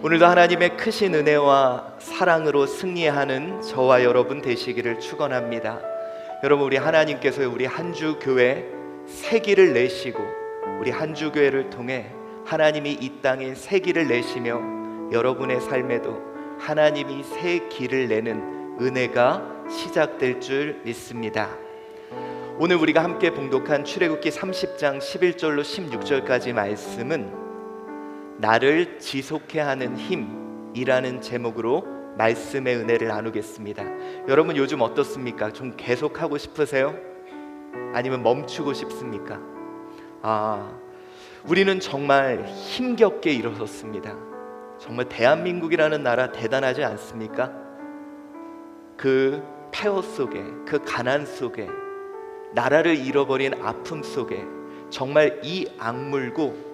오늘도 하나님의 크신 은혜와 사랑으로 승리하는 저와 여러분 되시기를 축원합니다. 여러분, 우리 하나님께서 우리 한주 교회 새 길을 내시고 우리 한주 교회를 통해 하나님이 이 땅에 새 길을 내시며 여러분의 삶에도 하나님이 새 길을 내는 은혜가 시작될 줄 믿습니다. 오늘 우리가 함께 봉독한 출애굽기 30장 11절로 16절까지 말씀은 나를 지속해 하는 힘이라는 제목으로 말씀의 은혜를 나누겠습니다. 여러분, 요즘 어떻습니까? 좀 계속하고 싶으세요? 아니면 멈추고 싶습니까? 우리는 정말 힘겹게 일어섰습니다. 정말 대한민국이라는 나라 대단하지 않습니까? 그 폐허 속에, 그 가난 속에, 나라를 잃어버린 아픔 속에 정말 이 악물고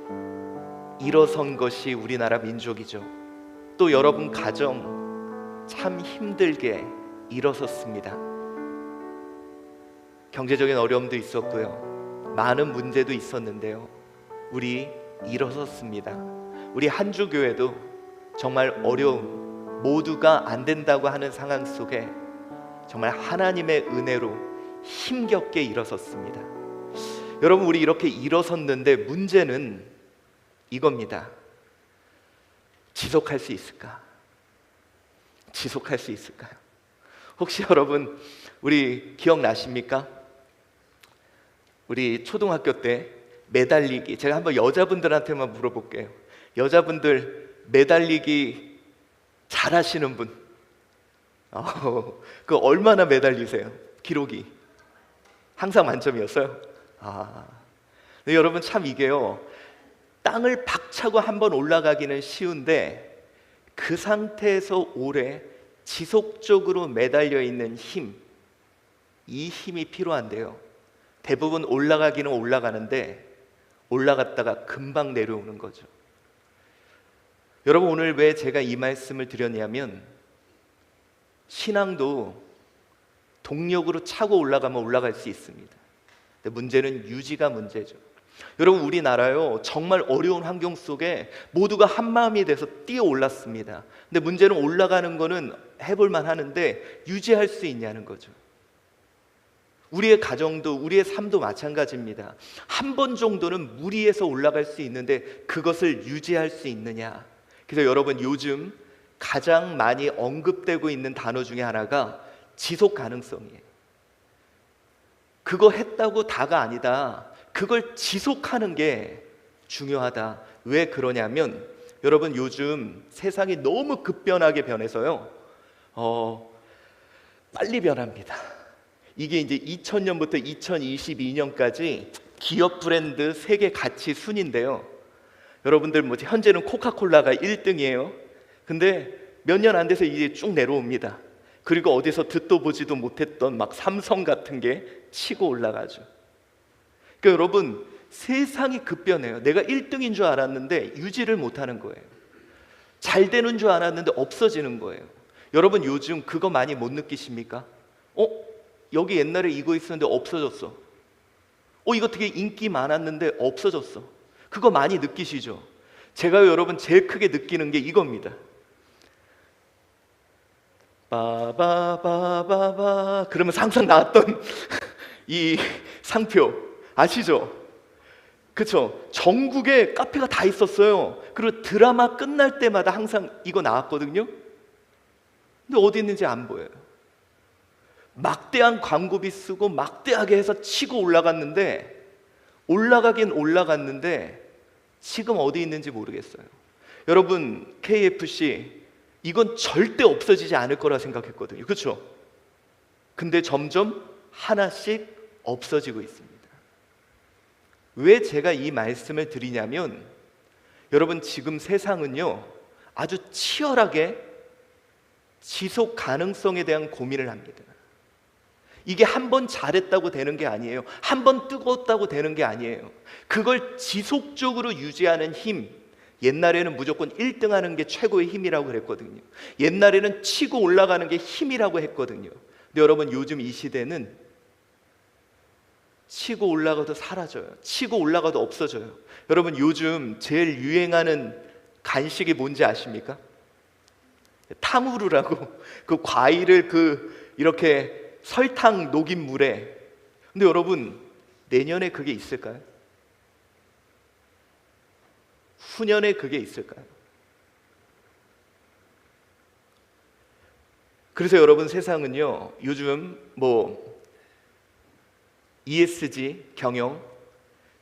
일어선 것이 우리나라 민족이죠. 또 여러분 가정 참 힘들게 일어섰습니다. 경제적인 어려움도 있었고요, 많은 문제도 있었는데요, 우리 일어섰습니다. 우리 한주 교회도 정말 어려움, 모두가 안 된다고 하는 상황 속에 정말 하나님의 은혜로 힘겹게 일어섰습니다. 여러분, 우리 이렇게 일어섰는데 문제는 이겁니다. 지속할 수 있을까? 지속할 수 있을까요? 혹시 여러분, 우리 기억나십니까? 우리 초등학교 때 매달리기, 제가 한번 여자분들한테만 물어볼게요. 여자분들 매달리기 잘하시는 분? 그 얼마나 매달리세요? 기록이 항상 만점이었어요? 근데 여러분, 참 이게요, 땅을 박차고 한번 올라가기는 쉬운데 그 상태에서 오래 지속적으로 매달려 있는 힘, 이 힘이 필요한데요, 대부분 올라가기는 올라가는데 올라갔다가 금방 내려오는 거죠. 여러분, 오늘 왜 제가 이 말씀을 드렸냐면, 신앙도 동력으로 차고 올라가면 올라갈 수 있습니다. 근데 문제는 유지가 문제죠. 여러분, 우리나라요, 정말 어려운 환경 속에 모두가 한마음이 돼서 뛰어 올랐습니다. 근데 문제는 올라가는 거는 해볼만 하는데 유지할 수 있냐는 거죠. 우리의 가정도, 우리의 삶도 마찬가지입니다. 한 번 정도는 무리해서 올라갈 수 있는데 그것을 유지할 수 있느냐. 그래서 여러분, 요즘 가장 많이 언급되고 있는 단어 중에 하나가 지속 가능성이에요. 그거 했다고 다가 아니다. 그걸 지속하는 게 중요하다. 왜 그러냐면, 여러분, 요즘 세상이 너무 급변하게 변해서요, 빨리 변합니다. 이게 이제 2000년부터 2022년까지 기업 브랜드 세계 가치 순인데요, 여러분들 현재는 코카콜라가 1등이에요. 근데 몇 년 안 돼서 이제 쭉 내려옵니다. 그리고 어디서 듣도 보지도 못했던 막 삼성 같은 게 치고 올라가죠. 그러니까 여러분, 세상이 급변해요. 내가 1등인 줄 알았는데 유지를 못하는 거예요. 잘 되는 줄 알았는데 없어지는 거예요. 여러분, 요즘 그거 많이 못 느끼십니까? 여기 옛날에 이거 있었는데 없어졌어. 이거 되게 인기 많았는데 없어졌어. 그거 많이 느끼시죠? 제가 여러분 제일 크게 느끼는 게 이겁니다. 바바바바바 그러면서 항상 나왔던 이 상표 아시죠? 그쵸? 전국에 카페가 다 있었어요. 그리고 드라마 끝날 때마다 항상 이거 나왔거든요. 근데 어디 있는지 안 보여요. 막대한 광고비 쓰고 막대하게 해서 치고 올라갔는데, 올라가긴 올라갔는데 지금 어디 있는지 모르겠어요. 여러분, KFC 이건 절대 없어지지 않을 거라 생각했거든요. 그렇죠? 근데 점점 하나씩 없어지고 있습니다. 왜 제가 이 말씀을 드리냐면, 여러분, 지금 세상은요, 아주 치열하게 지속 가능성에 대한 고민을 합니다. 이게 한 번 잘했다고 되는 게 아니에요. 한 번 뜨거웠다고 되는 게 아니에요. 그걸 지속적으로 유지하는 힘, 옛날에는 무조건 1등 하는 게 최고의 힘이라고 그랬거든요. 옛날에는 치고 올라가는 게 힘이라고 했거든요. 근데 여러분, 요즘 이 시대는 치고 올라가도 사라져요. 치고 올라가도 없어져요. 여러분, 요즘 제일 유행하는 간식이 뭔지 아십니까? 탕후루라고 그 과일을 이렇게 설탕 녹인 물에. 근데 여러분, 내년에 그게 있을까요? 후년에 그게 있을까요? 그래서 여러분, 세상은요 요즘 ESG 경영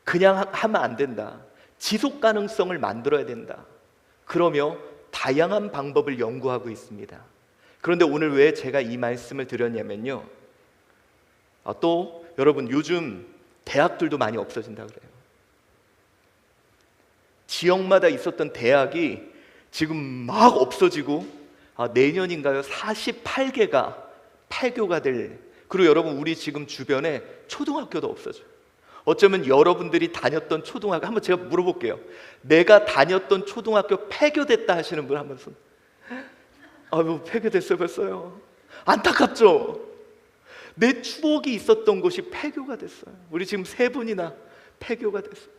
그냥 하면 안 된다, 지속 가능성을 만들어야 된다, 그러며 다양한 방법을 연구하고 있습니다. 그런데 오늘 왜 제가 이 말씀을 드렸냐면요, 또 여러분, 요즘 대학들도 많이 없어진다 그래요. 지역마다 있었던 대학이 지금 막 없어지고, 내년인가요? 48개가 폐교가 될. 그리고 여러분, 우리 지금 주변에 초등학교도 없어져요. 어쩌면 여러분들이 다녔던 초등학교, 한번 제가 물어볼게요. 내가 다녔던 초등학교 폐교됐다 하시는 분 한번 손. 폐교됐어요 벌써요. 안타깝죠? 내 추억이 있었던 곳이 폐교가 됐어요. 우리 지금 3분이나 폐교가 됐어요.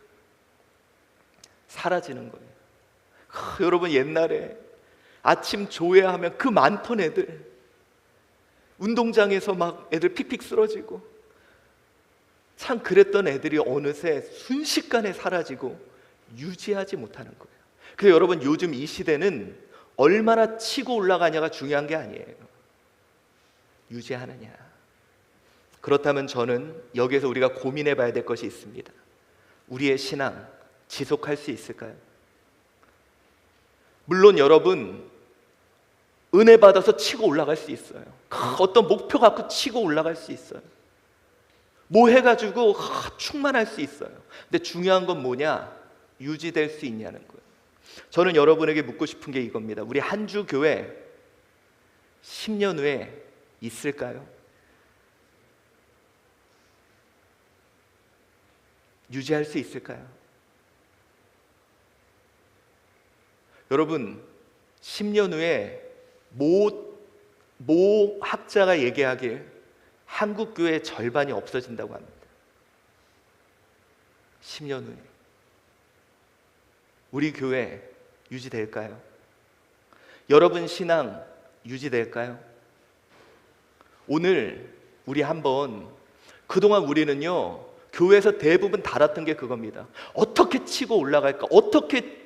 사라지는 거예요. 여러분, 옛날에 아침 조회하면 그 많던 애들, 운동장에서 막 애들 픽픽 쓰러지고, 참 그랬던 애들이 어느새 순식간에 사라지고 유지하지 못하는 거예요. 그래서 여러분, 요즘 이 시대는 얼마나 치고 올라가냐가 중요한 게 아니에요. 유지하느냐. 그렇다면 저는 여기에서 우리가 고민해 봐야 될 것이 있습니다. 우리의 신앙 지속할 수 있을까요? 물론 여러분, 은혜 받아서 치고 올라갈 수 있어요. 어떤 목표 갖고 치고 올라갈 수 있어요. 뭐 해가지고 충만할 수 있어요. 근데 중요한 건 뭐냐? 유지될 수 있냐는 거예요. 저는 여러분에게 묻고 싶은 게 이겁니다. 우리 한주 교회 10년 후에 있을까요? 유지할 수 있을까요? 여러분, 10년 후에 모 학자가 얘기하길 한국교회의 절반이 없어진다고 합니다. 10년 후에 우리 교회 유지될까요? 여러분 신앙 유지될까요? 오늘 우리 한번, 그동안 우리는요 교회에서 대부분 달았던 게 그겁니다. 어떻게 치고 올라갈까? 어떻게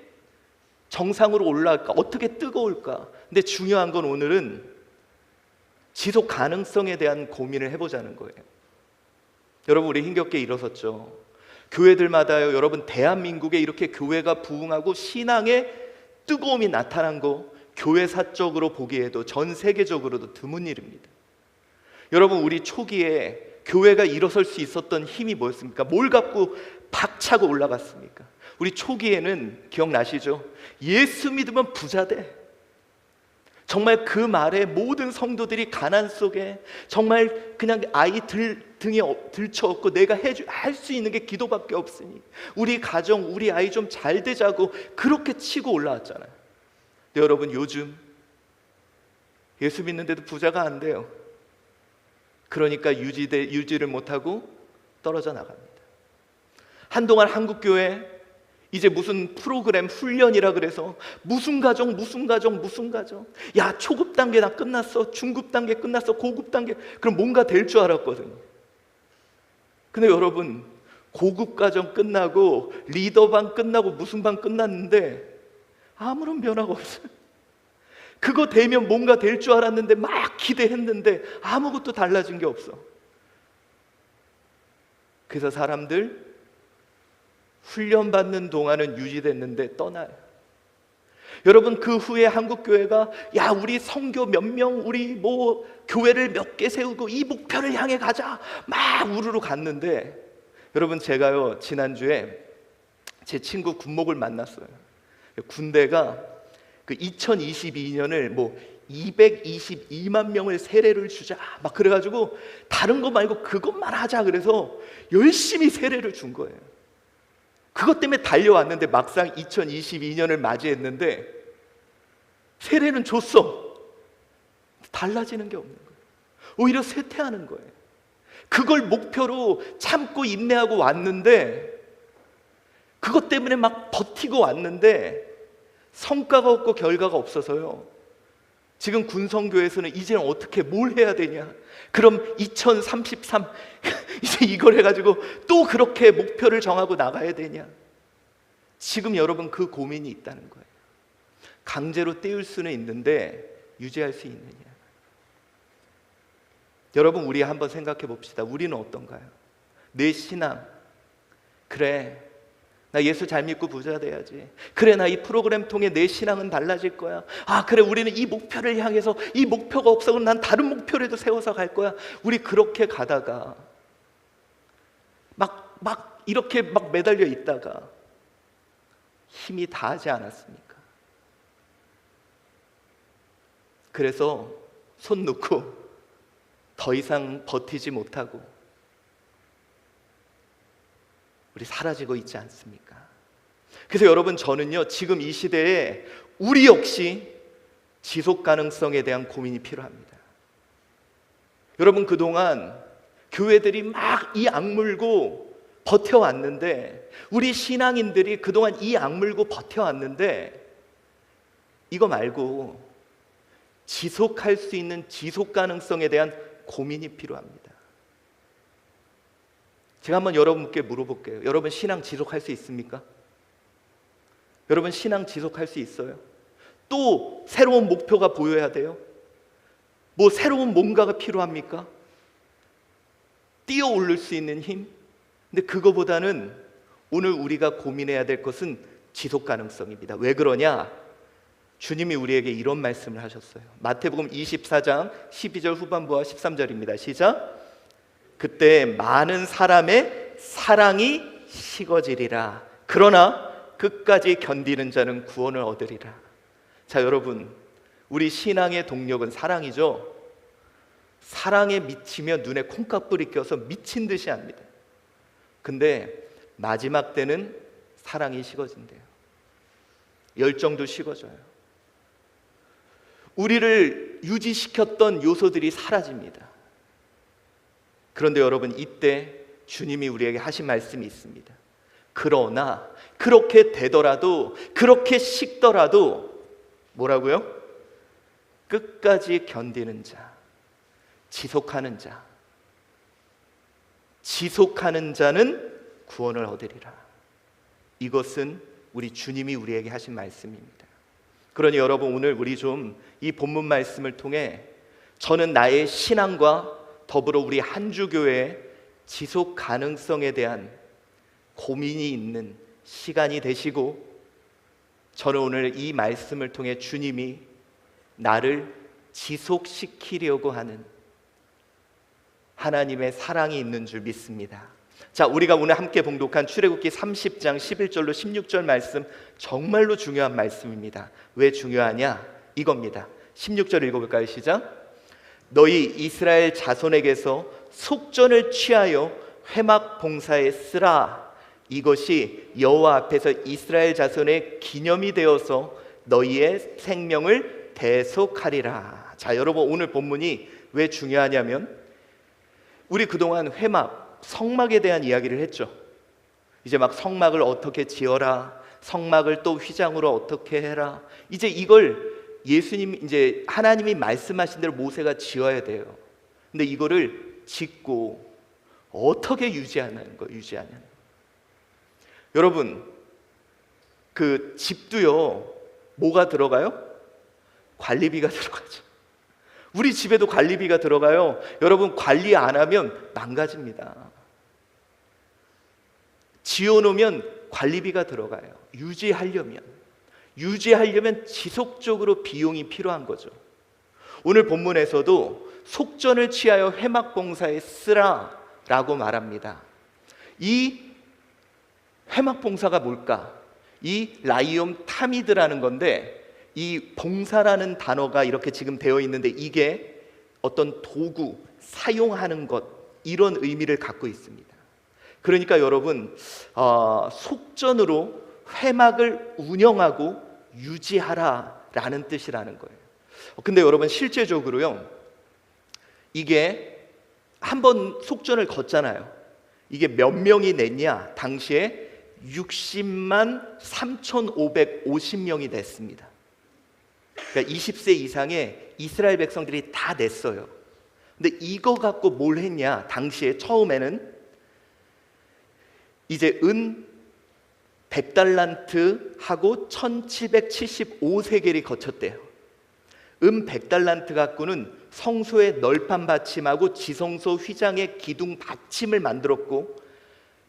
정상으로 올라갈까? 어떻게 뜨거울까? 근데 중요한 건 오늘은 지속 가능성에 대한 고민을 해보자는 거예요. 여러분, 우리 힘겹게 일어섰죠. 교회들마다요, 여러분, 대한민국에 이렇게 교회가 부흥하고 신앙의 뜨거움이 나타난 거 교회사적으로 보기에도 전 세계적으로도 드문 일입니다. 여러분, 우리 초기에 교회가 일어설 수 있었던 힘이 뭐였습니까? 뭘 갖고 박차고 올라갔습니까? 우리 초기에는 기억나시죠? 예수 믿으면 부자 돼. 정말 그 말에 모든 성도들이 가난 속에 정말 그냥 아이 등에 들쳐업고 내가 할 수 있는 게 기도밖에 없으니 우리 가정, 우리 아이 좀 잘 되자고 그렇게 치고 올라왔잖아요. 근데 여러분, 요즘 예수 믿는데도 부자가 안 돼요. 그러니까 유지를 못하고 떨어져 나갑니다. 한동안 한국교회 이제 무슨 프로그램 훈련이라 그래서 무슨 가정 야, 초급 단계 다 끝났어, 중급 단계 끝났어, 고급 단계, 그럼 뭔가 될 줄 알았거든요. 근데 여러분, 고급 과정 끝나고 리더반 끝나고 무슨 반 끝났는데 아무런 변화가 없어요. 그거 되면 뭔가 될 줄 알았는데 막 기대했는데 아무것도 달라진 게 없어. 그래서 사람들 훈련받는 동안은 유지됐는데 떠나요. 여러분, 그 후에 한국교회가 야, 우리 선교 몇 명, 우리 교회를 몇 개 세우고 이 목표를 향해 가자 막 우르르 갔는데, 여러분, 제가요 지난주에 제 친구 군목을 만났어요. 군대가 그 2022년을 222만 명을 세례를 주자 막 그래가지고 다른 거 말고 그것만 하자 그래서 열심히 세례를 준 거예요. 그것 때문에 달려왔는데 막상 2022년을 맞이했는데 세례는 줬어. 달라지는 게 없는 거예요. 오히려 쇠퇴하는 거예요. 그걸 목표로 참고 인내하고 왔는데, 그것 때문에 막 버티고 왔는데 성과가 없고 결과가 없어서요. 지금 군성교회에서는 이제는 어떻게 뭘 해야 되냐? 그럼 2033 이제 이걸 해가지고 또 그렇게 목표를 정하고 나가야 되냐? 지금 여러분 그 고민이 있다는 거예요. 강제로 떼울 수는 있는데 유지할 수 있느냐? 여러분, 우리 한번 생각해 봅시다. 우리는 어떤가요? 내 신앙, 그래 나 예수 잘 믿고 부자 돼야지. 그래 나 이 프로그램 통해 내 신앙은 달라질 거야. 아 그래 우리는 이 목표를 향해서, 이 목표가 없어 그럼 난 다른 목표라도 세워서 갈 거야. 우리 그렇게 가다가 막 이렇게 막 매달려 있다가 힘이 다하지 않았습니까? 그래서 손 놓고 더 이상 버티지 못하고 우리 사라지고 있지 않습니까? 그래서 여러분, 저는요 지금 이 시대에 우리 역시 지속 가능성에 대한 고민이 필요합니다. 여러분, 그동안 교회들이 막 이 악물고 버텨왔는데, 우리 신앙인들이 그동안 이 악물고 버텨왔는데, 이거 말고 지속할 수 있는 지속 가능성에 대한 고민이 필요합니다. 제가 한번 여러분께 물어볼게요. 여러분 신앙 지속할 수 있습니까? 여러분 신앙 지속할 수 있어요? 또 새로운 목표가 보여야 돼요? 뭐 새로운 뭔가가 필요합니까? 뛰어 오를 수 있는 힘? 근데 그거보다는 오늘 우리가 고민해야 될 것은 지속 가능성입니다. 왜 그러냐? 주님이 우리에게 이런 말씀을 하셨어요. 마태복음 24장 12절 후반부와 13절입니다. 시작. 그때 많은 사람의 사랑이 식어지리라. 그러나 끝까지 견디는 자는 구원을 얻으리라. 자, 여러분, 우리 신앙의 동력은 사랑이죠. 사랑에 미치면 눈에 콩깍불이 껴서 미친 듯이 합니다. 근데 마지막 때는 사랑이 식어진대요. 열정도 식어져요. 우리를 유지시켰던 요소들이 사라집니다. 그런데 여러분, 이때 주님이 우리에게 하신 말씀이 있습니다. 그러나 그렇게 되더라도, 그렇게 식더라도 뭐라고요? 끝까지 견디는 자, 지속하는 자, 지속하는 자는 구원을 얻으리라. 이것은 우리 주님이 우리에게 하신 말씀입니다. 그러니 여러분, 오늘 우리 좀 이 본문 말씀을 통해 저는 나의 신앙과 더불어 우리 한주교회의 지속 가능성에 대한 고민이 있는 시간이 되시고, 저는 오늘 이 말씀을 통해 주님이 나를 지속시키려고 하는 하나님의 사랑이 있는 줄 믿습니다. 자, 우리가 오늘 함께 봉독한 출애굽기 30장 11절로 16절 말씀, 정말로 중요한 말씀입니다. 왜 중요하냐? 이겁니다. 16절 읽어볼까요? 시작. 너희 이스라엘 자손에게서 속전을 취하여 회막 봉사에 쓰라. 이것이 여호와 앞에서 이스라엘 자손의 기념이 되어서 너희의 생명을 대속하리라. 자, 여러분, 오늘 본문이 왜 중요하냐면, 우리 그동안 회막, 성막에 대한 이야기를 했죠. 이제 막 성막을 어떻게 지어라, 성막을 또 휘장으로 어떻게 해라. 이제 이걸 예수님, 이제 하나님이 말씀하신 대로 모세가 지어야 돼요. 근데 이거를 짓고 어떻게 유지하는 거, 유지하는. 여러분, 그 집도요, 뭐가 들어가요? 관리비가 들어가죠. 우리 집에도 관리비가 들어가요. 여러분, 관리 안 하면 망가집니다. 지어놓으면 관리비가 들어가요. 유지하려면 지속적으로 비용이 필요한 거죠. 오늘 본문에서도 속전을 취하여 회막 봉사에 쓰라 라고 말합니다. 이 회막 봉사가 뭘까? 이 라이옴 타미드라는 건데, 이 봉사라는 단어가 이렇게 지금 되어 있는데, 이게 어떤 도구, 사용하는 것, 이런 의미를 갖고 있습니다. 그러니까 여러분, 속전으로 회막을 운영하고 유지하라라는 뜻이라는 거예요. 근데 여러분, 실제적으로요, 이게 한번 속전을 걷잖아요. 이게 몇 명이 냈냐? 당시에 60만 3,550명이 냈습니다. 그러니까 20세 이상의 이스라엘 백성들이 다 냈어요. 근데 이거 갖고 뭘 했냐? 당시에 처음에는 이제 은 100달란트하고 1775세겔이 거쳤대요. 은 100달란트 갖고는 성소의 널판 받침하고 지성소 휘장의 기둥 받침을 만들었고,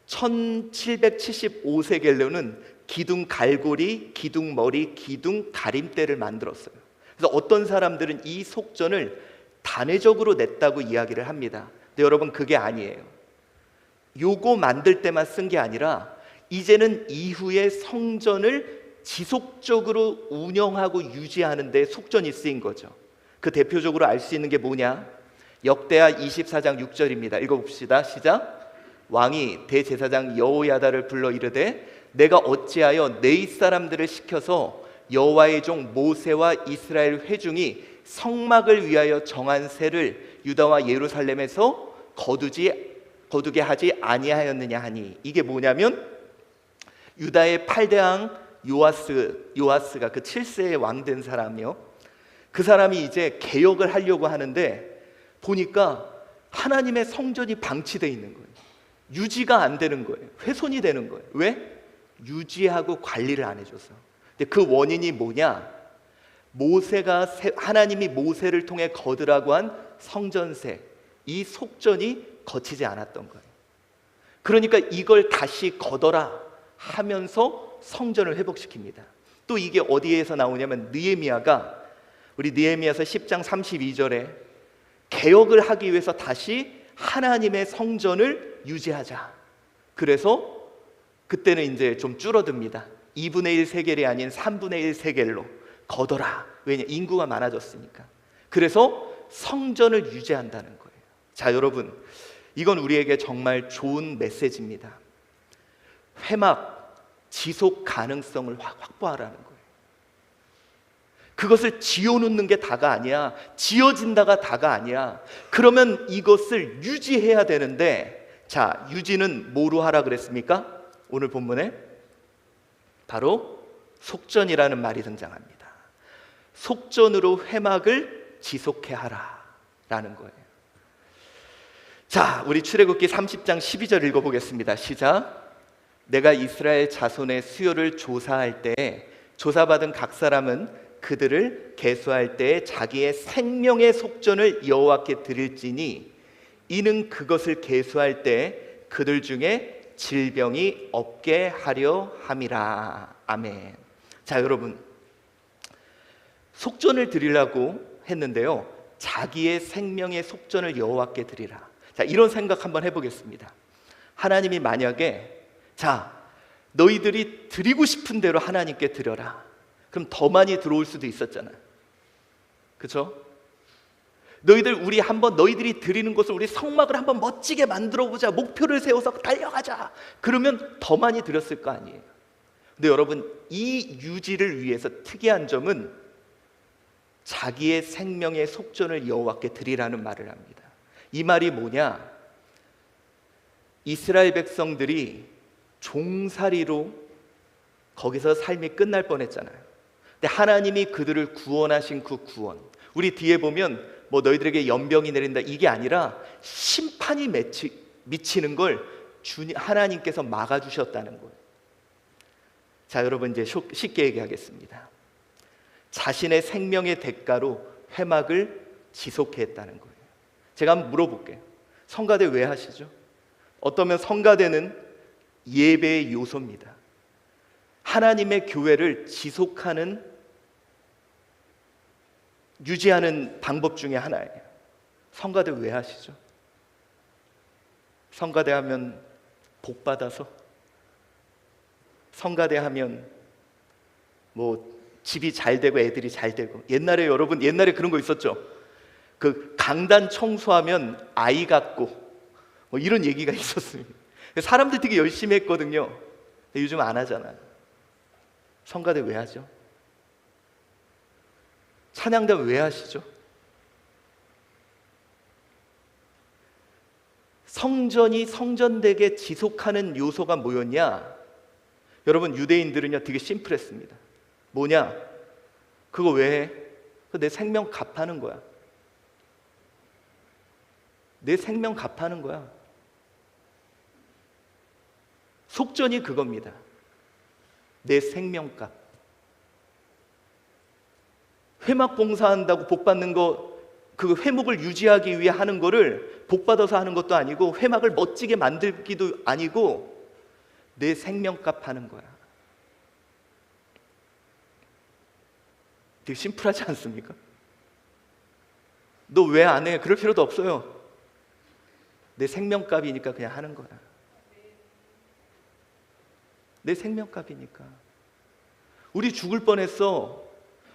1775세겔로는 기둥 갈고리, 기둥 머리, 기둥 가림대를 만들었어요. 그래서 어떤 사람들은 이 속전을 단회적으로 냈다고 이야기를 합니다. 근데 여러분, 그게 아니에요. 요거 만들 때만 쓴 게 아니라 이제는 이후에 성전을 지속적으로 운영하고 유지하는 데 속전이 쓰인 거죠. 그 대표적으로 알 수 있는 게 뭐냐? 역대하 24장 6절입니다. 읽어봅시다. 시작. 왕이 대제사장 여호야다를 불러 이르되 내가 어찌하여 내 이사람들을 시켜서 여호와의 종 모세와 이스라엘 회중이 성막을 위하여 정한 세를 유다와 예루살렘에서 거두게 하지 아니하였느냐 하니, 이게 뭐냐면 유다의 8대왕 요아스가 그 7세의 왕 된 사람이요, 그 사람이 이제 개혁을 하려고 하는데 보니까 하나님의 성전이 방치되어 있는 거예요. 유지가 안 되는 거예요. 훼손이 되는 거예요. 왜? 유지하고 관리를 안 해줘서. 근데 그 원인이 뭐냐? 하나님이 모세를 통해 거두라고 한 성전세, 이 속전이 거치지 않았던 거예요. 그러니까 이걸 다시 거둬라 하면서 성전을 회복시킵니다. 또 이게 어디에서 나오냐면 우리 느헤미야서 10장 32절에 개혁을 하기 위해서 다시 하나님의 성전을 유지하자. 그래서 그때는 이제 좀 줄어듭니다. 2분의 1 세겔이 아닌 3분의 1 세겔로 거둬라. 왜냐? 인구가 많아졌으니까. 그래서 성전을 유지한다는 거예요. 자, 여러분, 이건 우리에게 정말 좋은 메시지입니다. 회막 지속 가능성을 확보하라는 거예요. 그것을 지어놓는 게 다가 아니야. 지어진다가 다가 아니야. 그러면 이것을 유지해야 되는데, 자, 유지는 뭐로 하라 그랬습니까? 오늘 본문에 바로 속전이라는 말이 등장합니다. 속전으로 회막을 지속해 하라라는 거예요. 자, 우리 출애굽기 30장 12절 읽어보겠습니다. 시작. 내가 이스라엘 자손의 수요를 조사할 때에 조사받은 각 사람은 그들을 계수할 때에 자기의 생명의 속전을 여호와께 드릴지니 이는 그것을 계수할 때 그들 중에 질병이 없게 하려 함이라. 아멘. 자, 여러분, 속전을 드리려고 했는데요, 자기의 생명의 속전을 여호와께 드리라. 자, 이런 생각 한번 해보겠습니다. 하나님이 만약에, 자, 너희들이 드리고 싶은 대로 하나님께 드려라, 그럼 더 많이 들어올 수도 있었잖아요. 그렇죠? 너희들이 드리는 것을 우리 성막을 한번 멋지게 만들어 보자, 목표를 세워서 달려가자, 그러면 더 많이 드렸을 거 아니에요. 근데 여러분, 이 유지를 위해서 특이한 점은 자기의 생명의 속전을 여호와께 드리라는 말을 합니다. 이 말이 뭐냐? 이스라엘 백성들이 종살이로 거기서 삶이 끝날 뻔했잖아요. 근데 하나님이 그들을 구원하신 그 구원, 우리 뒤에 보면 뭐 너희들에게 연병이 내린다, 이게 아니라 심판이 미치는 걸 하나님께서 막아주셨다는 거예요. 자, 여러분, 이제 쉽게 얘기하겠습니다. 자신의 생명의 대가로 회막을 지속했다는 거예요. 제가 한번 물어볼게요. 성가대 왜 하시죠? 어떠면 성가대는 예배의 요소입니다. 하나님의 교회를 유지하는 방법 중에 하나예요. 성가대 왜 하시죠? 성가대 하면 복 받아서? 성가대 하면 뭐 집이 잘 되고 애들이 잘 되고? 옛날에 그런 거 있었죠? 그 강단 청소하면 아이 같고 뭐 이런 얘기가 있었습니다. 사람들 되게 열심히 했거든요. 근데 요즘 안 하잖아요. 성가대 왜 하죠? 찬양대 왜 하시죠? 성전이 성전되게 지속하는 요소가 뭐였냐? 여러분, 유대인들은요 되게 심플했습니다. 뭐냐? 그거 왜 해? 그거 내 생명 값하는 거야. 내 생명 값하는 거야. 속전이 그겁니다. 내 생명값. 회막 봉사한다고 복 받는 거, 그 회목을 유지하기 위해 하는 거를 복 받아서 하는 것도 아니고, 회막을 멋지게 만들기도 아니고, 내 생명값 하는 거야. 되게 심플하지 않습니까? 너 왜 안 해? 그럴 필요도 없어요. 내 생명값이니까 그냥 하는 거야. 내 생명값이니까. 우리 죽을 뻔했어.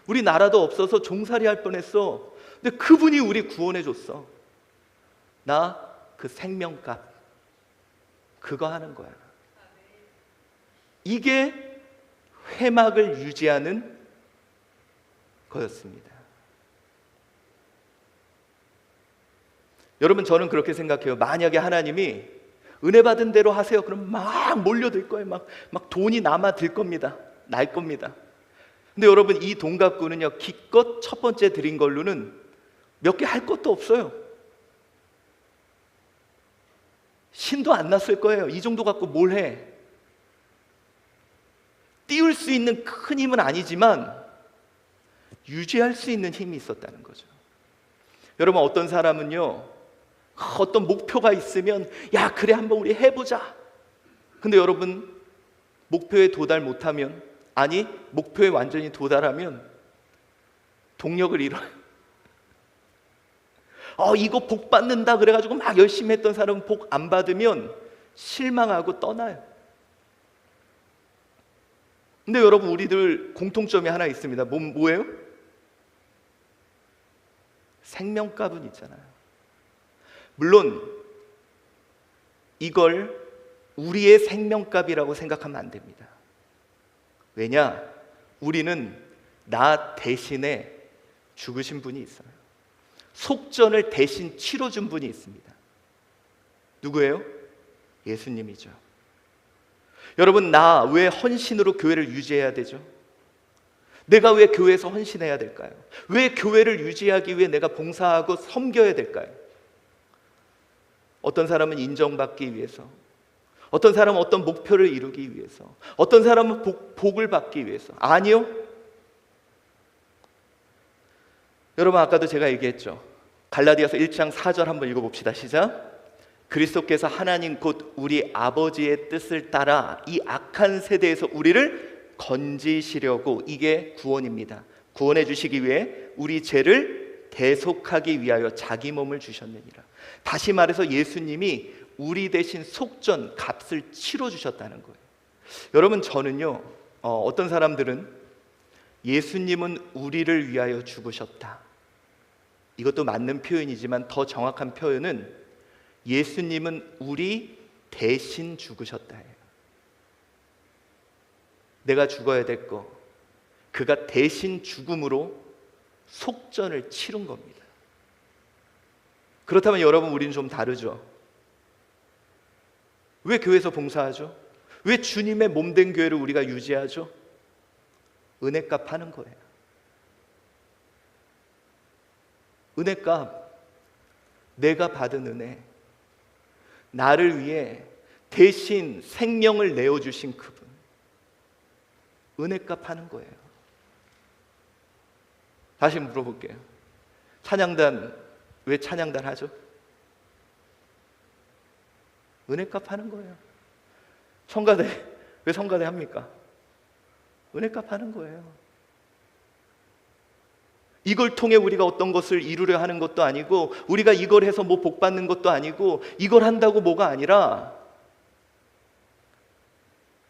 우리 나라도 없어서 종살이 할 뻔했어. 근데 그분이 우리 구원해 줬어. 나 그 생명값 그거 하는 거야. 이게 회막을 유지하는 거였습니다. 여러분, 저는 그렇게 생각해요. 만약에 하나님이 은혜 받은 대로 하세요, 그럼 막 몰려들 거예요. 막 돈이 남아들 겁니다. 날 겁니다. 근데 여러분, 이 돈 갖고는요 기껏 첫 번째 드린 걸로는 몇 개 할 것도 없어요. 신도 안 났을 거예요. 이 정도 갖고 뭘 해? 띄울 수 있는 큰 힘은 아니지만 유지할 수 있는 힘이 있었다는 거죠. 여러분, 어떤 사람은요 어떤 목표가 있으면 야 그래 한번 우리 해보자. 근데 여러분, 목표에 도달 못하면, 아니 목표에 완전히 도달하면 동력을 잃어요. 이거 복 받는다 그래가지고 막 열심히 했던 사람은 복 안 받으면 실망하고 떠나요. 근데 여러분, 우리들 공통점이 하나 있습니다. 뭐예요? 생명값은 있잖아요. 물론 이걸 우리의 생명값이라고 생각하면 안 됩니다. 왜냐? 우리는 나 대신에 죽으신 분이 있어요. 속전을 대신 치러준 분이 있습니다. 누구예요? 예수님이죠. 여러분, 나 왜 헌신으로 교회를 유지해야 되죠? 내가 왜 교회에서 헌신해야 될까요? 왜 교회를 유지하기 위해 내가 봉사하고 섬겨야 될까요? 어떤 사람은 인정받기 위해서, 어떤 사람은 어떤 목표를 이루기 위해서, 어떤 사람은 복을 받기 위해서. 아니요. 여러분, 아까도 제가 얘기했죠. 갈라디아서 1장 4절 한번 읽어봅시다. 시작. 그리스도께서 하나님 곧 우리 아버지의 뜻을 따라 이 악한 세대에서 우리를 건지시려고, 이게 구원입니다. 구원해 주시기 위해 우리 죄를 대속하기 위하여 자기 몸을 주셨느니라. 다시 말해서 예수님이 우리 대신 속전 값을 치러 주셨다는 거예요. 여러분, 저는요 어떤 사람들은 예수님은 우리를 위하여 죽으셨다, 이것도 맞는 표현이지만 더 정확한 표현은 예수님은 우리 대신 죽으셨다예요. 내가 죽어야 될 거 그가 대신 죽음으로 속전을 치른 겁니다. 그렇다면 여러분, 우리는 좀 다르죠. 왜 교회에서 봉사하죠? 왜 주님의 몸된 교회를 우리가 유지하죠? 은혜값 하는 거예요. 은혜값, 내가 받은 은혜, 나를 위해 대신 생명을 내어주신 그분, 은혜값 하는 거예요. 다시 물어볼게요. 찬양단 왜 찬양단 하죠? 은혜값 하는 거예요. 성가대 왜 성가대 합니까? 은혜값 하는 거예요. 이걸 통해 우리가 어떤 것을 이루려 하는 것도 아니고, 우리가 이걸 해서 뭐 복 받는 것도 아니고, 이걸 한다고 뭐가 아니라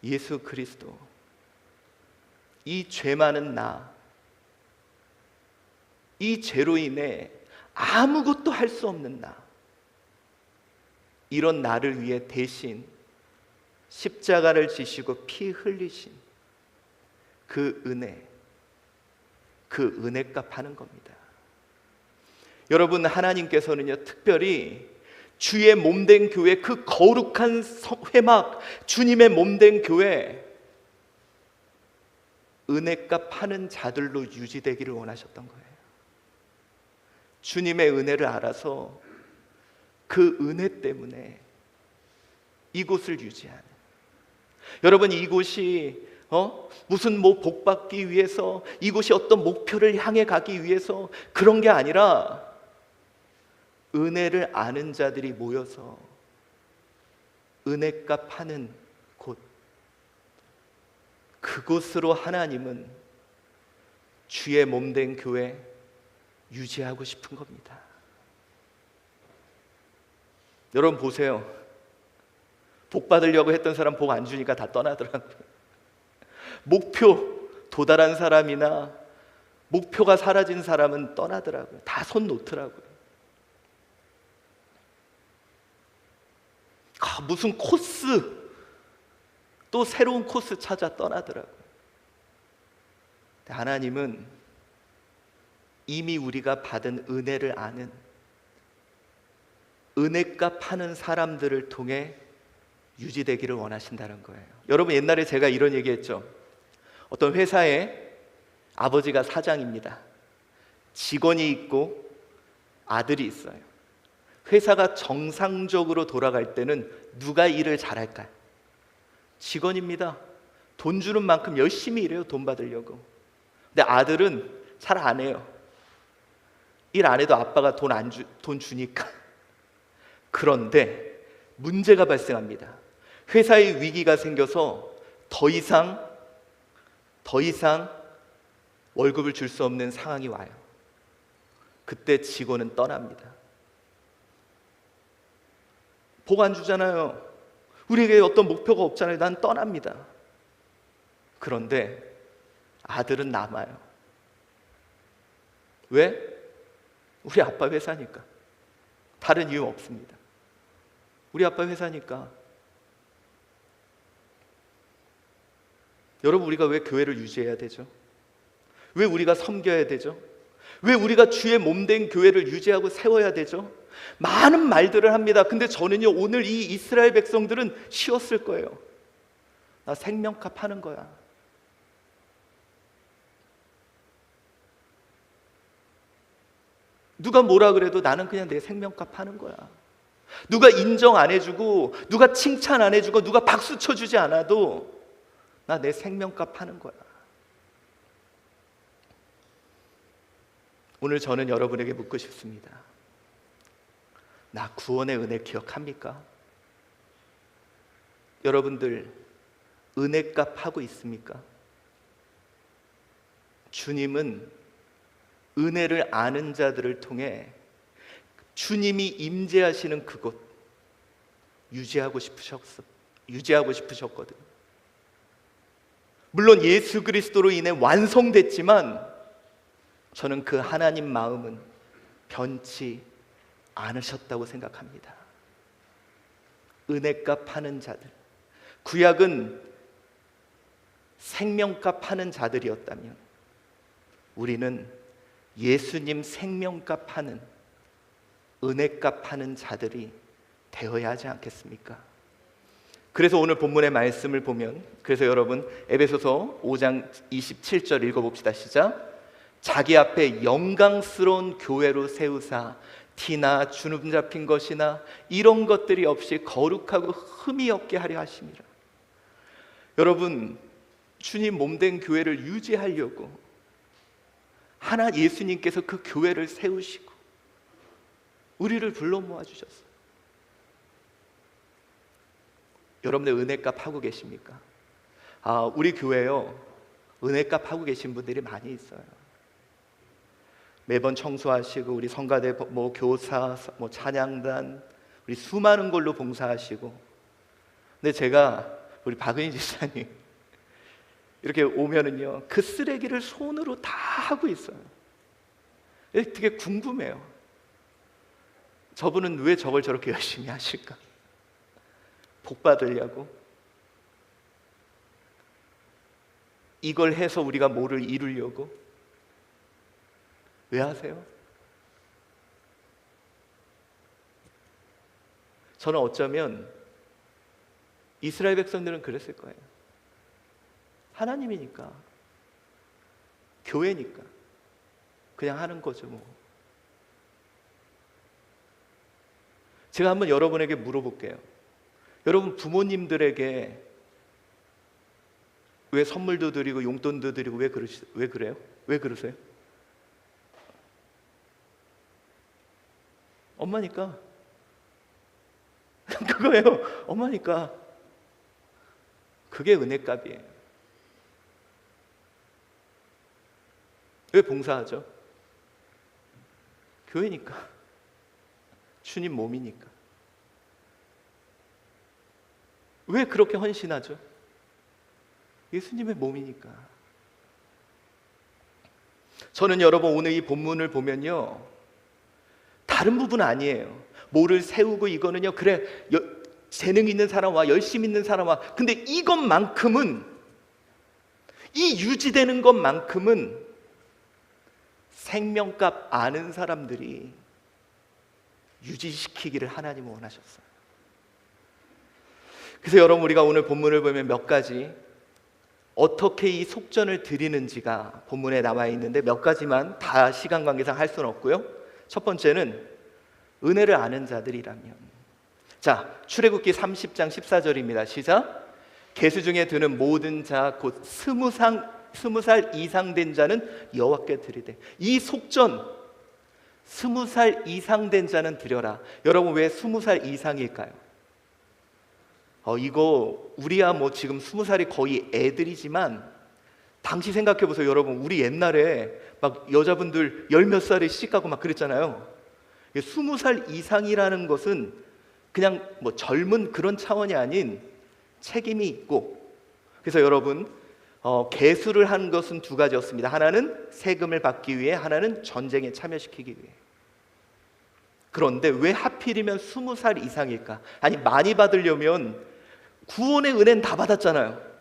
예수 그리스도, 이 죄 많은 나, 이 죄로 인해 아무것도 할 수 없는 나, 이런 나를 위해 대신 십자가를 지시고 피 흘리신 그 은혜, 그 은혜값 하는 겁니다. 여러분, 하나님께서는요 특별히 주의 몸된 교회, 그 거룩한 회막, 주님의 몸된 교회, 은혜값 하는 자들로 유지되기를 원하셨던 거예요. 주님의 은혜를 알아서 그 은혜 때문에 이곳을 유지하는, 여러분 이곳이 무슨 복받기 위해서, 이곳이 어떤 목표를 향해 가기 위해서 그런 게 아니라 은혜를 아는 자들이 모여서 은혜값 하는 곳, 그곳으로 하나님은 주의 몸된 교회 유지하고 싶은 겁니다. 여러분 보세요. 복 받으려고 했던 사람 복 안 주니까 다 떠나더라고요. 목표 도달한 사람이나 목표가 사라진 사람은 떠나더라고요. 다 손 놓더라고요. 무슨 코스, 또 새로운 코스 찾아 떠나더라고요. 하나님은 이미 우리가 받은 은혜를 아는, 은혜값 하는 사람들을 통해 유지되기를 원하신다는 거예요. 여러분 옛날에 제가 이런 얘기했죠. 어떤 회사에 아버지가 사장입니다. 직원이 있고 아들이 있어요. 회사가 정상적으로 돌아갈 때는 누가 일을 잘할까요? 직원입니다. 돈 주는 만큼 열심히 일해요. 돈 받으려고. 근데 아들은 잘 안 해요. 일 안 해도 아빠가 돈 주니까. 그런데 문제가 발생합니다. 회사에 위기가 생겨서 더 이상 월급을 줄 수 없는 상황이 와요. 그때 직원은 떠납니다. 복 안 주잖아요. 우리에게 어떤 목표가 없잖아요. 난 떠납니다. 그런데 아들은 남아요. 왜? 우리 아빠 회사니까. 다른 이유 없습니다. 우리 아빠 회사니까. 여러분 우리가 왜 교회를 유지해야 되죠? 왜 우리가 섬겨야 되죠? 왜 우리가 주의 몸된 교회를 유지하고 세워야 되죠? 많은 말들을 합니다. 근데 저는요, 오늘 이 이스라엘 백성들은 쉬었을 거예요. 나 생명값 하는 거야. 누가 뭐라 그래도 나는 그냥 내 생명값 하는 거야. 누가 인정 안 해주고, 누가 칭찬 안 해주고, 누가 박수 쳐주지 않아도 나 내 생명값 하는 거야. 오늘 저는 여러분에게 묻고 싶습니다. 나 구원의 은혜 기억합니까? 여러분들 은혜값 하고 있습니까? 주님은 은혜를 아는 자들을 통해 주님이 임재하시는 그곳 유지하고 싶으셨거든요. 물론 예수 그리스도로 인해 완성됐지만 저는 그 하나님 마음은 변치 않으셨다고 생각합니다. 은혜값 하는 자들, 구약은 생명값 하는 자들이었다면 우리는 예수님 생명값 하는, 은혜값 하는 자들이 되어야 하지 않겠습니까? 그래서 오늘 본문의 말씀을 보면, 그래서 여러분 에베소서 5장 27절 읽어봅시다. 시작. 자기 앞에 영광스러운 교회로 세우사 티나 주름 잡힌 것이나 이런 것들이 없이 거룩하고 흠이 없게 하려 하심이라. 여러분 주님 몸된 교회를 유지하려고 예수님께서 그 교회를 세우시고 우리를 불러 모아주셨어요. 여러분들 은혜값 하고 계십니까? 우리 교회요, 은혜값 하고 계신 분들이 많이 있어요. 매번 청소하시고 우리 성가대 교사, 찬양단, 우리 수많은 걸로 봉사하시고. 근데 제가 우리 박은희 집사님 이렇게 오면은요, 그 쓰레기를 손으로 다 하고 있어요. 되게 궁금해요. 저분은 왜 저걸 저렇게 열심히 하실까? 복 받으려고? 이걸 해서 우리가 뭐를 이루려고? 왜 하세요? 저는 어쩌면 이스라엘 백성들은 그랬을 거예요. 하나님이니까 교회니까 그냥 하는 거죠 뭐. 제가 한번 여러분에게 물어볼게요. 여러분 부모님들에게 왜 선물도 드리고 용돈도 드리고 왜 그래요? 왜 그러세요? 엄마니까. 그거예요. 엄마니까. 그게 은혜값이에요. 왜 봉사하죠? 교회니까. 주님 몸이니까. 왜 그렇게 헌신하죠? 예수님의 몸이니까. 저는 여러분 오늘 이 본문을 보면요, 다른 부분은 아니에요. 뭐를 세우고 이거는요, 그래 재능 있는 사람과 열심 있는 사람과, 근데 이것만큼은, 이 유지되는 것만큼은 생명값 아는 사람들이 유지시키기를 하나님은 원하셨어요. 그래서 여러분 우리가 오늘 본문을 보면 몇 가지, 어떻게 이 속전을 드리는지가 본문에 나와 있는데 몇 가지만 다 시간 관계상 할 수는 없고요. 첫 번째는 은혜를 아는 자들이라면, 자 출애굽기 30장 14절입니다. 시작. 계수 중에 드는 모든 자 곧 20살 이상 된 자는 여호와께 드리되. 이 속전 20살 이상 된 자는 드려라. 여러분 왜 20살 이상일까요? 이거 우리야 뭐 지금 20살이 거의 애들이지만 당시 생각해 보세요. 여러분 우리 옛날에 막 여자분들 열 몇 살에 시집가고 막 그랬잖아요. 20살 이상이라는 것은 그냥 뭐 젊은 그런 차원이 아닌 책임이 있고, 그래서 여러분 계수를 한 것은 두 가지였습니다. 하나는 세금을 받기 위해, 하나는 전쟁에 참여시키기 위해. 그런데 왜 하필이면 20살 이상일까? 아니 많이 받으려면 구원의 은혜는 다 받았잖아요.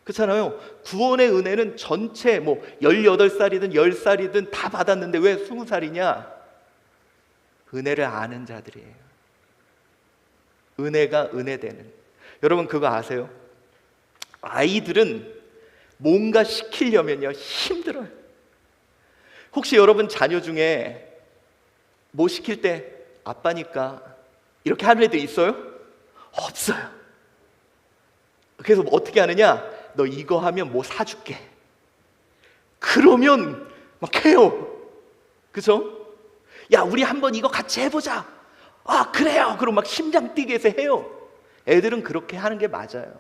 그렇잖아요. 구원의 은혜는 전체 뭐 18살이든 10살이든 다 받았는데 왜 20살이냐? 은혜를 아는 자들이에요. 은혜가 은혜되는. 여러분 그거 아세요? 아이들은 뭔가 시키려면요 힘들어요. 혹시 여러분 자녀 중에 뭐 시킬 때 아빠니까 이렇게 하는 애들 있어요? 없어요. 그래서 뭐 어떻게 하느냐? 너 이거 하면 뭐 사줄게. 그러면 막 해요. 그죠? 야 우리 한번 이거 같이 해보자. 아 그래요. 그럼 막 심장 뛰게 해서 해요. 애들은 그렇게 하는 게 맞아요.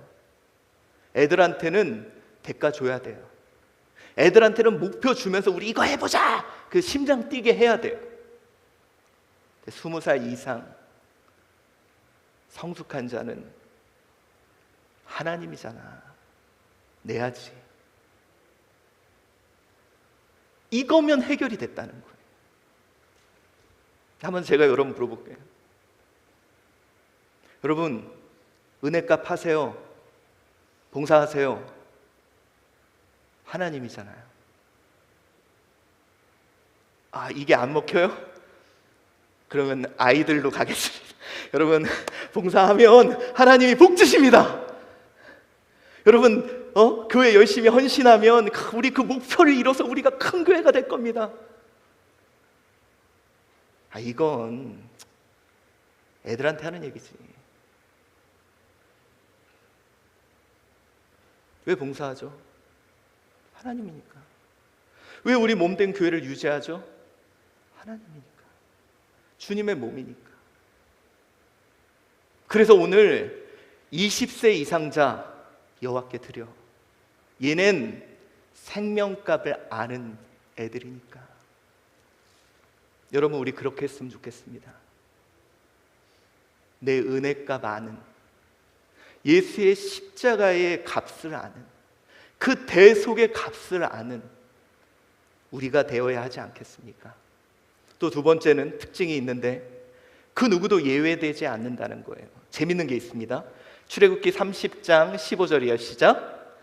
애들한테는 대가 줘야 돼요. 애들한테는 목표 주면서 우리 이거 해보자. 그 심장 뛰게 해야 돼요. 20살 이상 성숙한 자는 하나님이잖아. 내야지. 이거면 해결이 됐다는 거예요. 한번 제가 여러분 물어볼게요. 여러분 은혜값 하세요? 봉사하세요? 하나님이잖아요. 아 이게 안 먹혀요? 그러면 아이들로 가겠습니다. 여러분 봉사하면 하나님이 복 주십니다. 여러분 교회 열심히 헌신하면 우리 그 목표를 이뤄서 우리가 큰 교회가 될 겁니다. 아 이건 애들한테 하는 얘기지. 왜 봉사하죠? 하나님이니까. 왜 우리 몸된 교회를 유지하죠? 하나님이니까. 주님의 몸이니까. 그래서 오늘 20세 이상자 여호와께 드려. 얘는 생명값을 아는 애들이니까. 여러분 우리 그렇게 했으면 좋겠습니다. 내 은혜값 아는, 예수의 십자가의 값을 아는, 그 대속의 값을 아는 우리가 되어야 하지 않겠습니까? 또 두 번째는 특징이 있는데 그 누구도 예외되지 않는다는 거예요. 재밌는 게 있습니다. 출애굽기 30장 15절이요. 시작.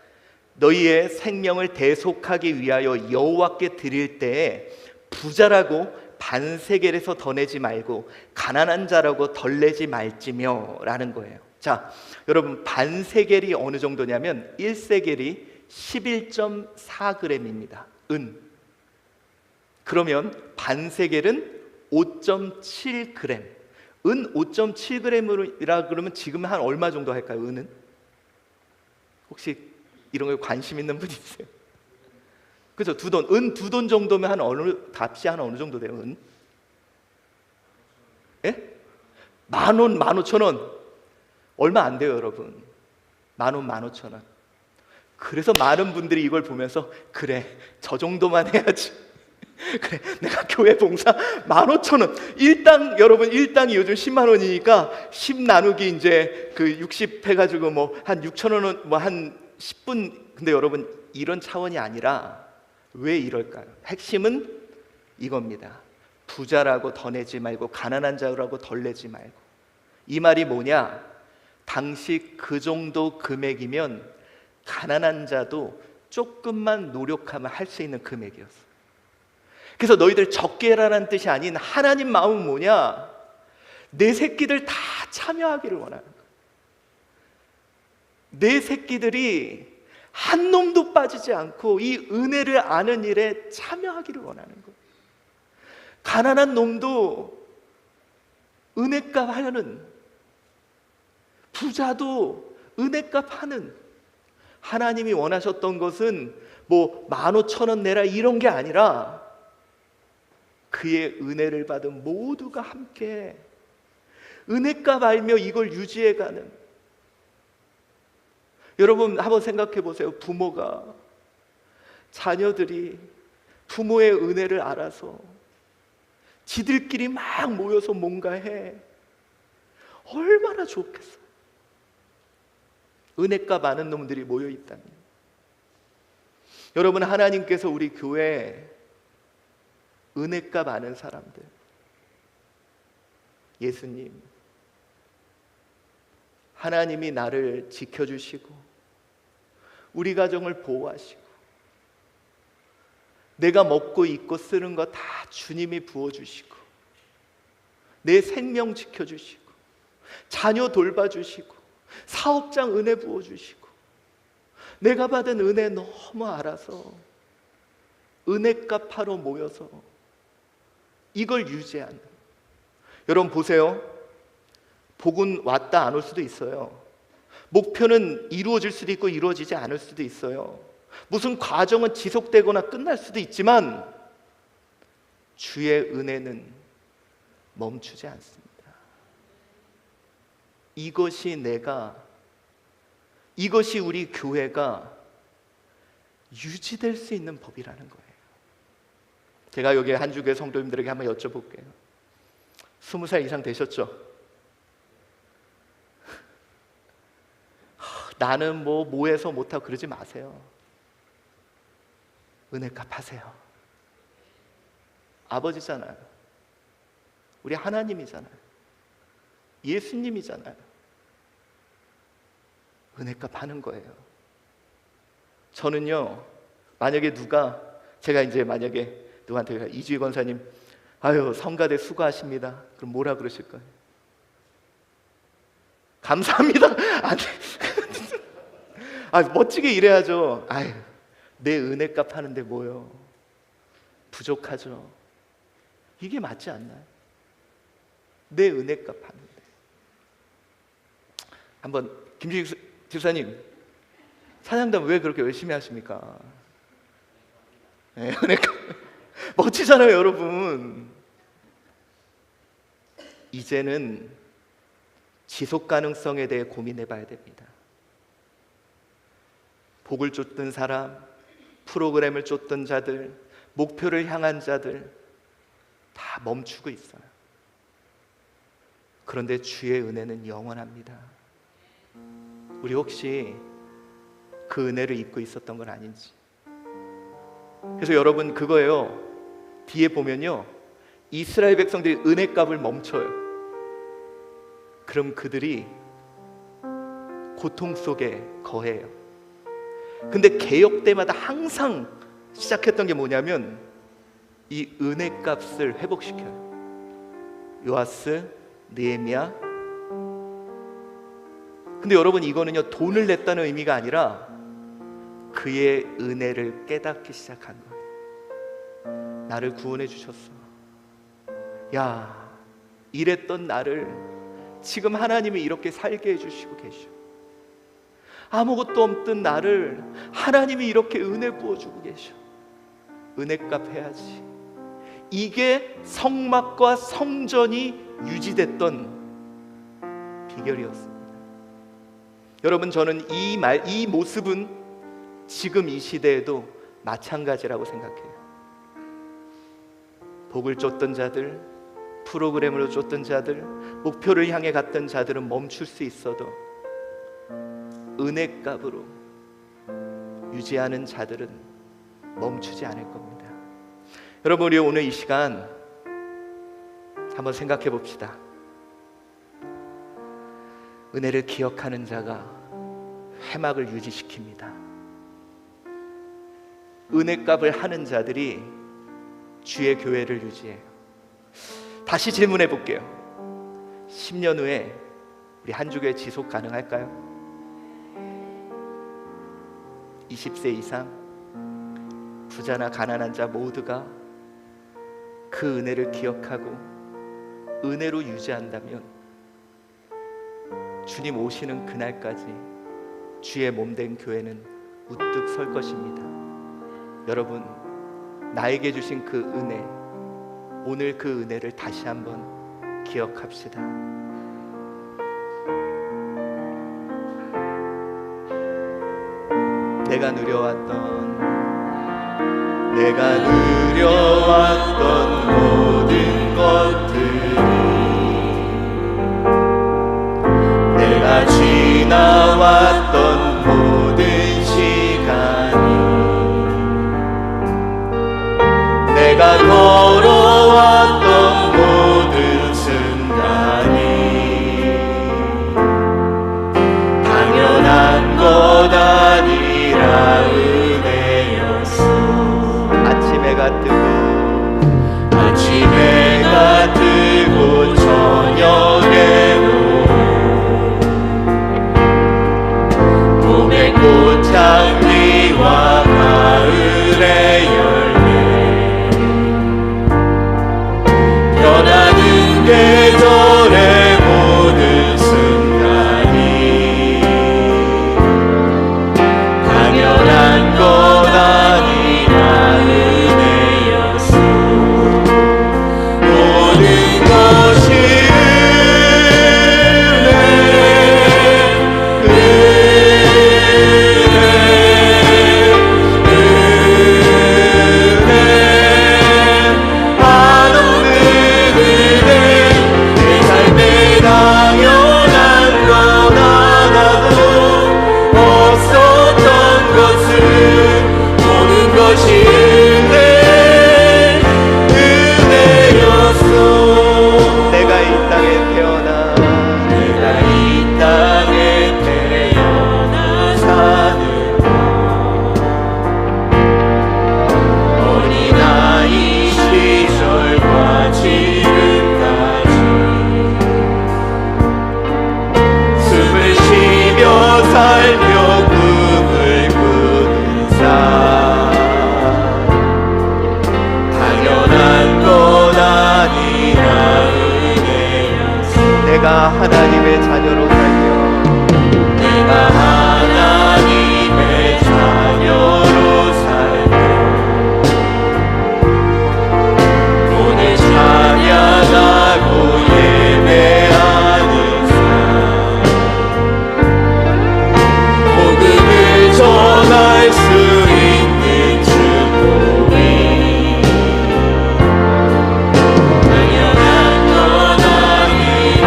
너희의 생명을 대속하기 위하여 여호와께 드릴 때에 부자라고 반세겔에서 더 내지 말고 가난한 자라고 덜 내지 말지며 라는 거예요. 자, 여러분 반세겔이 어느 정도냐면 1세겔이 11.4g입니다. 은. 그러면 반세겔은 5.7g. 은 5.7g이라 그러면 지금 한 얼마 정도 할까요? 은은? 혹시 이런 거에 관심 있는 분 있어요? 그죠? 두 돈. 은 두 돈 정도면 한 값이 한 어느 정도 돼요? 은? 예? 10,000원, 15,000원. 얼마 안 돼요, 여러분. 10,000원, 15,000원. 그래서 많은 분들이 이걸 보면서 그래, 저 정도만 해야지. 그래, 내가 교회 봉사 15,000원. 여러분, 일당이 요즘 10만 원이니까 10 나누기 이제 그 60 해가지고 뭐 한 6,000원, 뭐 한 10분. 근데 여러분, 이런 차원이 아니라 왜 이럴까요? 핵심은 이겁니다. 부자라고 더 내지 말고 가난한 자라고 덜 내지 말고. 이 말이 뭐냐? 당시 그 정도 금액이면 가난한 자도 조금만 노력하면 할 수 있는 금액이었어. 그래서 너희들 적게 해라라는 뜻이 아닌 하나님 마음은 뭐냐? 내 새끼들 다 참여하기를 원하는 거야. 내 새끼들이 한 놈도 빠지지 않고 이 은혜를 아는 일에 참여하기를 원하는 거야. 가난한 놈도 은혜값 하는, 부자도 은혜값 하는. 하나님이 원하셨던 것은 뭐 15,000원 내라 이런 게 아니라 그의 은혜를 받은 모두가 함께 은혜값 알며 이걸 유지해가는. 여러분 한번 생각해 보세요. 부모가 자녀들이 부모의 은혜를 알아서 지들끼리 막 모여서 뭔가 해. 얼마나 좋겠어요. 은혜값 아는 놈들이 모여 있다면. 여러분, 하나님께서 우리 교회에 은혜값 아는 사람들, 예수님, 하나님이 나를 지켜주시고 우리 가정을 보호하시고 내가 먹고 입고 쓰는 거 다 주님이 부어주시고 내 생명 지켜주시고 자녀 돌봐주시고 사업장 은혜 부어주시고 내가 받은 은혜 너무 알아서 은혜값 하러 모여서 이걸 유지하는. 여러분 보세요. 복은 왔다 안 올 수도 있어요. 목표는 이루어질 수도 있고 이루어지지 않을 수도 있어요. 무슨 과정은 지속되거나 끝날 수도 있지만 주의 은혜는 멈추지 않습니다. 이것이 우리 교회가 유지될 수 있는 법이라는 거예요. 제가 여기 한주교회 성도님들에게 한번 여쭤볼게요. 20살 이상 되셨죠? 나는 뭐 해서 못하고 그러지 마세요. 은혜값 하세요. 아버지잖아요. 우리 하나님이잖아요. 예수님이잖아요. 은혜값 하는 거예요. 저는요, 만약에 제가 이제 만약에 누구한테 이주희 권사님, 아유 성가대 수고하십니다. 그럼 뭐라 그러실 거예요? 감사합니다. 아니, 멋지게 일해야죠. 아유, 내 은혜값 하는데 뭐요? 부족하죠. 이게 맞지 않나요? 내 은혜값 하는데. 한번 김주익 집사님, 찬양단 왜 그렇게 열심히 하십니까? 네, 은혜값 멋지잖아요, 여러분. 이제는 지속 가능성에 대해 고민해 봐야 됩니다. 복을 쫓던 사람, 프로그램을 쫓던 자들, 목표를 향한 자들 다 멈추고 있어요. 그런데 주의 은혜는 영원합니다. 우리 혹시 그 은혜를 잊고 있었던 건 아닌지. 그래서 여러분 그거예요. 뒤에 보면요, 이스라엘 백성들이 은혜값을 멈춰요. 그럼 그들이 고통 속에 거해요. 근데 개역 때마다 항상 시작했던 게 뭐냐면 이 은혜값을 회복시켜요. 요아스, 느헤미야. 근데 여러분 이거는요, 돈을 냈다는 의미가 아니라 그의 은혜를 깨닫기 시작한 거예요. 나를 구원해 주셨어. 야, 이랬던 나를 지금 하나님이 이렇게 살게 해주시고 계셔. 아무것도 없던 나를 하나님이 이렇게 은혜 부어주고 계셔. 은혜값 해야지. 이게 성막과 성전이 유지됐던 비결이었습니다. 여러분, 저는 이 모습은 지금 이 시대에도 마찬가지라고 생각해요. 복을 쫓던 자들, 프로그램으로 쫓던 자들, 목표를 향해 갔던 자들은 멈출 수 있어도 은혜값으로 유지하는 자들은 멈추지 않을 겁니다. 여러분, 우리 오늘 이 시간 한번 생각해 봅시다. 은혜를 기억하는 자가 회막을 유지시킵니다. 은혜값을 하는 자들이 주의 교회를 유지해요. 다시 질문해 볼게요. 10년 후에 우리 한주교회 지속 가능할까요? 20세 이상 부자나 가난한 자 모두가 그 은혜를 기억하고 은혜로 유지한다면 주님 오시는 그날까지 주의 몸된 교회는 우뚝 설 것입니다. 여러분, 나에게 주신 그 은혜, 오늘 그 은혜를 다시 한번 기억합시다. 내가 누려왔던 모든 것들이, 내가 지나왔던 모든 시간이, 내가 걸어왔던 모든 순간이 당연한 것 아니라 은혜였어. 아침 해가 뜨고 저녁에도 봄의 꽃향기와 가을의 열매, 변하는 계절의 모든 순간이 당연한 것 아니라 은혜였어. 모든 것이 내가 하나님의 자녀로 살며, 내가 하나님의 자녀로 살며 오늘 찬양하고 예배하는 삶, 복음을 전할 수 있는 축복이 당연한 것 아니라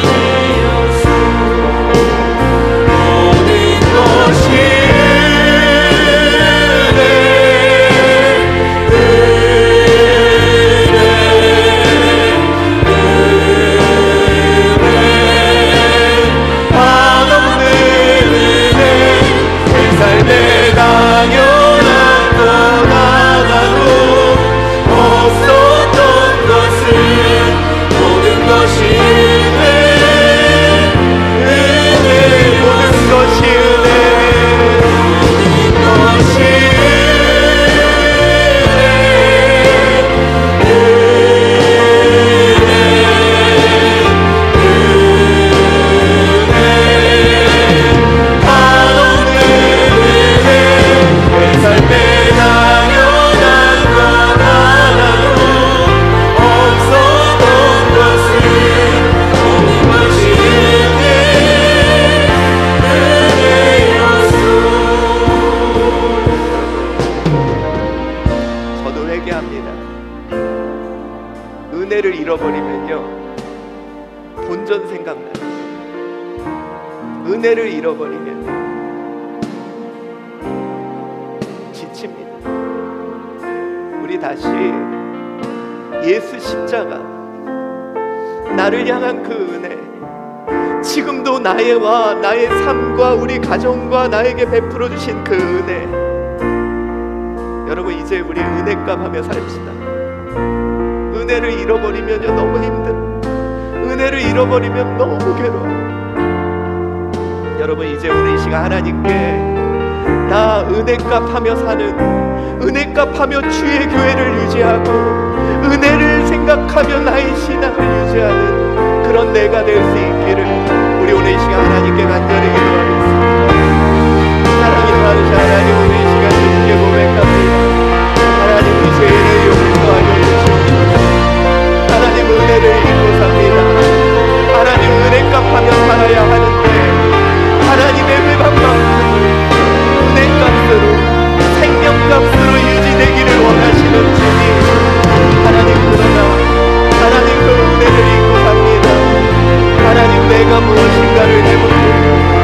은혜요. 은혜를 잃어버리면요, 본전 생각나요. 은혜를 잃어버리면 지칩니다. 우리 다시 예수 십자가, 나를 향한 그 은혜, 지금도 나와 나의 삶과 우리 가정과 나에게 베풀어 주신 그 은혜, 여러분 이제 우리 은혜값 하며 삽시다. 은혜를 잃어버리면 너무 힘들어. 은혜를 잃어버리면 너무 괴로워. 여러분 이제 오늘 이 시간 하나님께 나 은혜값 하며 사는, 은혜값 하며 주의 교회를 유지하고 은혜를 생각하며 나의 신앙을 유지하는 그런 내가 될 수 있기를 우리 오늘 이 시간 하나님께 간절히 기도하겠습니다. 사랑이 많으신 하나님, 오늘 이 시간 주님께 고백합니다. 하나님 우리 죄를 용서하여 주시옵소서. 하나님 은혜를 잊고 삽니다. 하나님 은혜값 하며 살아야 하는데 하나님의 회방만큼을 은혜값으로, 생명값으로 유지되기를 원하시는 주님, 하나님 그러나 하나님 그 은혜를 잊고 삽니다. 하나님 내가 무엇인가를 해보고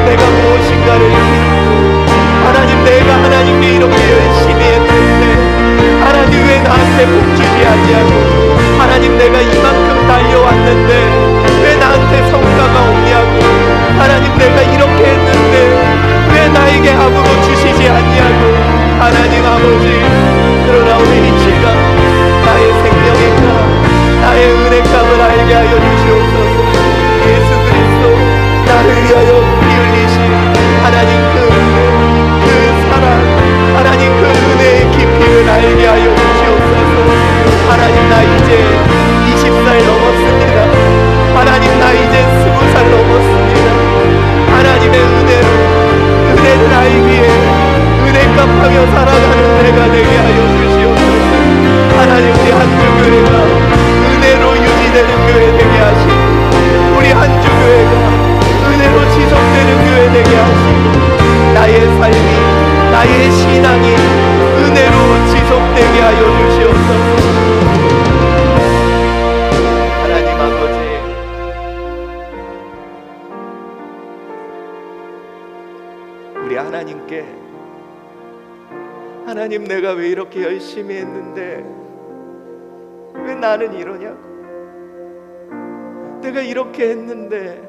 내가 무엇인가를 힘고 하나님 내가 하나님께 이렇게 열심히 했는데 하나님 왜 나한테 복 주지 않냐고, 하나님 내가 이만큼 달려왔는데 왜 나한테 성과가 없냐고, 하나님 내가 이렇게 했는데 왜 나에게 아무도 주시지 않냐고. 하나님 아버지, 그러나 오늘 이 시간 나의 생명인가 나의 은혜값을 알게 하여 주시옵소서. 예수 그리스도 나를 위하여 피 흘리신 하나님 그 은혜, 그 사랑, 하나님 그 은혜의 깊이를 알게 하여 주시옵소서. 하나님 나 이제 20살 넘었습니다. 하나님 나 이제 20살 넘었습니다. 하나님의 은혜를 알기에 은혜값하며 살아가는 내가 되게 하여 주시옵소서. 하나님 우리 한주 교회가 은혜로 유지되는 교회 되게 하시고 우리 한주 교회가 은혜로 지속되는 교회 되게 하시고 나의 삶이, 나의 신앙이 은혜로 지속되게 하여 주시옵소서. 하나님 아버지, 우리 하나님께 하나님 내가 왜 이렇게 열심히 했는데 왜 나는 이러냐고, 내가 이렇게 했는데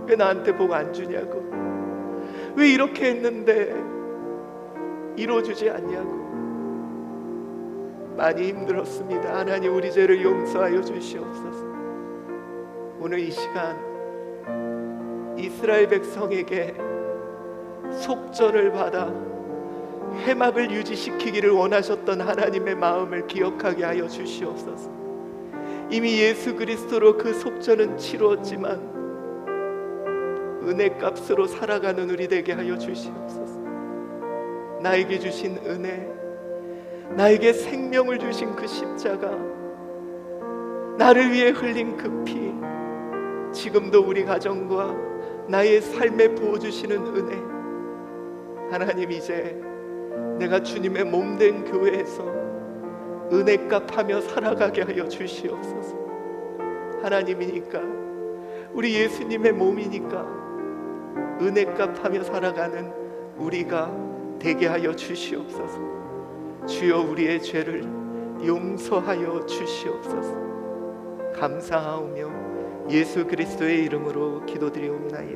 왜 나한테 복 안 주냐고, 왜 이렇게 했는데 이루어주지 않냐고 많이 힘들었습니다. 하나님 우리 죄를 용서하여 주시옵소서. 오늘 이 시간 이스라엘 백성에게 속전을 받아 회막을 유지시키기를 원하셨던 하나님의 마음을 기억하게 하여 주시옵소서. 이미 예수 그리스도로 그 속전은 치루었지만 은혜값으로 살아가는 우리 되게 하여 주시옵소서. 나에게 주신 은혜, 나에게 생명을 주신 그 십자가, 나를 위해 흘린 그 피, 지금도 우리 가정과 나의 삶에 부어주시는 은혜, 하나님 이제 내가 주님의 몸된 교회에서 은혜값 하며 살아가게 하여 주시옵소서. 하나님이니까, 우리 예수님의 몸이니까 은혜값 하며 살아가는 우리가 되게 하여 주시옵소서. 주여 우리의 죄를 용서하여 주시옵소서. 감사하오며 예수 그리스도의 이름으로 기도드리옵나이다.